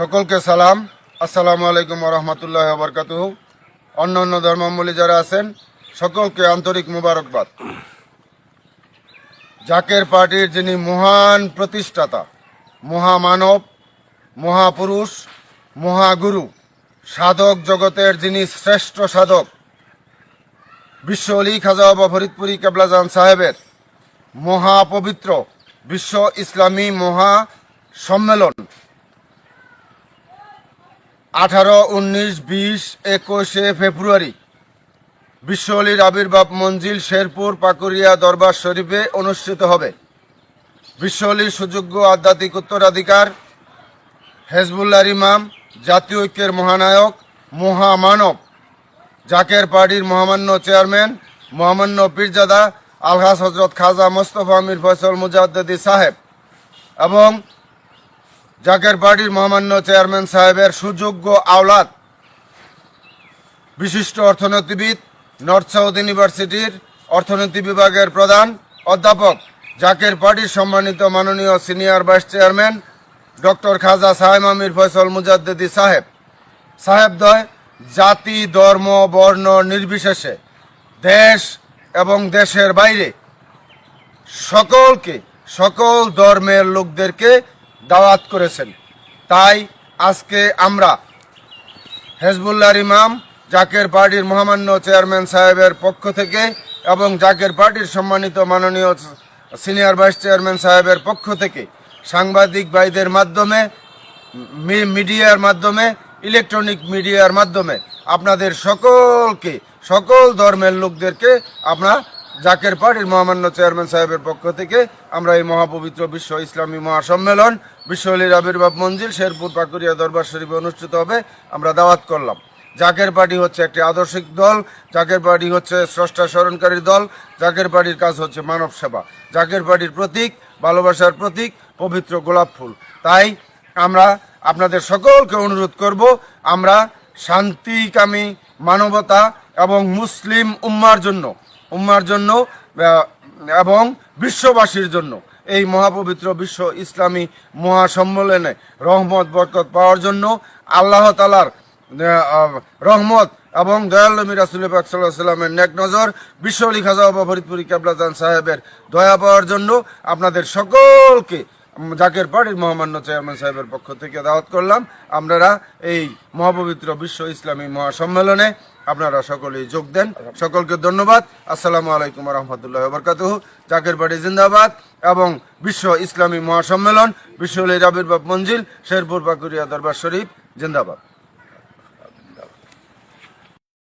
সকলকে সালাম। আসসালামু আলাইকুম ওয়া রাহমাতুল্লাহি ওয়া বারাকাতুহু। অন্যান্য ধর্মাবলম্বী যারা আছেন সকলকে আন্তরিক মোবারকবাদ। জাকের পার্টির যিনি মহান প্রতিষ্ঠাতা, মহামানব, মহাপুরুষ, মহাগুরু, সাধক জগতের যিনি শ্রেষ্ঠ সাধক, বিশ্ব অলি খাজা বাবা ফরিদপুরি কেবলাজান সাহেবের মহাপবিত্র বিশ্ব ইসলামী মহা সম্মেলন 18, 19, 20, 21 ফেব্রুয়ারি বিশ্ব অলির আবির্ভাব মঞ্জিল শেরপুর পাকুরিয়া দরবার শরীফে অনুষ্ঠিত হবে। বিশ্ব অলির সুযোগ্য আধ্যাত্মিক উত্তরাধিকার, হেজবুল্লাহর ইমাম, জাতীয় ঐক্যের মহানায়ক, মহামানব, জাকের পার্টির মহামান্য চেয়ারম্যান, মহামান্য পীরজাদা আলহাজ হজরত খাজা মোস্তফা আমির ফয়সল মুজাদ্দেদি সাহেব এবং জাকের পার্টির মহামান্য চেয়ারম্যান সাহেবের সুযোগ্য আওলাদ, বিশিষ্ট অর্থনীতিবিদ, নর্থ সাউথ ইউনিভার্সিটির অর্থনীতি বিভাগের প্রধান অধ্যাপক, জাকের পার্টির সম্মানিত মাননীয় সিনিয়র ভাইস চেয়ারম্যান ডক্টর খাজা সাহেব আমির ফয়সল মুজাদ্দেদি সাহেবদ্বয় জাতি, ধর্ম, বর্ণ নির্বিশেষে দেশ এবং দেশের বাইরে সকল ধর্মের লোকদেরকে দাওয়াত করেছেন। তাই আজকে আমরা হেজবুল্লাহর ইমাম, জাকের পার্টির মহামান্য চেয়ারম্যান সাহেবের পক্ষ থেকে এবং জাকের পার্টির সম্মানিত মাননীয় সিনিয়র ভাইস চেয়ারম্যান সাহেবের পক্ষ থেকে সাংবাদিক ভাইদের মাধ্যমে, মিডিয়ার মাধ্যমে, ইলেকট্রনিক মিডিয়ার মাধ্যমে আপনাদের সকল ধর্মের লোকদেরকে আমরা জাকের পার্টির মহামান্য চেয়ারম্যান সাহেবের পক্ষ থেকে আমরা এই মহাপবিত্র বিশ্ব ইসলামী মহাসম্মেলন বিশ্ব অলির আবির্ভাব মঞ্জিল শেরপুর পাকুরিয়া দরবার শরীফে অনুষ্ঠিত হবে আমরা দাওয়াত করলাম। জাকের পার্টি হচ্ছে একটি আদর্শিক দল, জাকের পার্টি হচ্ছে স্রষ্টা স্মরণকারী দল, জাকের পার্টির কাজ হচ্ছে মানব সেবা, জাকের পার্টির প্রতীক ভালোবাসার প্রতীক পবিত্র গোলাপ ফুল। তাই আমরা আপনাদের সকলকে অনুরোধ করব, আমরা শান্তিকামী, মানবতা এবং মুসলিম উম্মার জন্য এবং বিশ্ববাসীর জন্য এই মহাপবিত্র বিশ্ব ইসলামী মহাসম্মেলনে রহমত বরকত পাওয়ার জন্য আল্লাহ তাআলার রহমত এবং দয়াল নবী রাসূল পাক সাল্লাল্লাহু আলাইহি ওয়াসাল্লামের নেক নজর, বিশ্ব অলি খাজা বাবা ফরিদপুরি কেবলাজান সাহেবের দয়া পাওয়ার জন্য আপনাদের সকলকে জাকের পার্টির মহামান্য চেয়ারম্যান সাহেবের পক্ষ থেকে দাওয়াত করলাম। আপনারা এই মহাপবিত্র বিশ্ব ইসলামী মহাসম্মেলনে আপনারা সকলেই যোগ দেন। সকলকে ধন্যবাদ। আসসালামু আলাইকুম ওয়া রাহমাতুল্লাহি ওয়া বারাকাতুহু। জাকের পার্টি জিন্দাবাদ এবং বিশ্ব ইসলামী মহাসম্মেলন বিশ্ব অলির আবির্ভাব মঞ্জিল শেরপুর পাকুরিয়া দরবার শরীফ জিন্দাবাদ।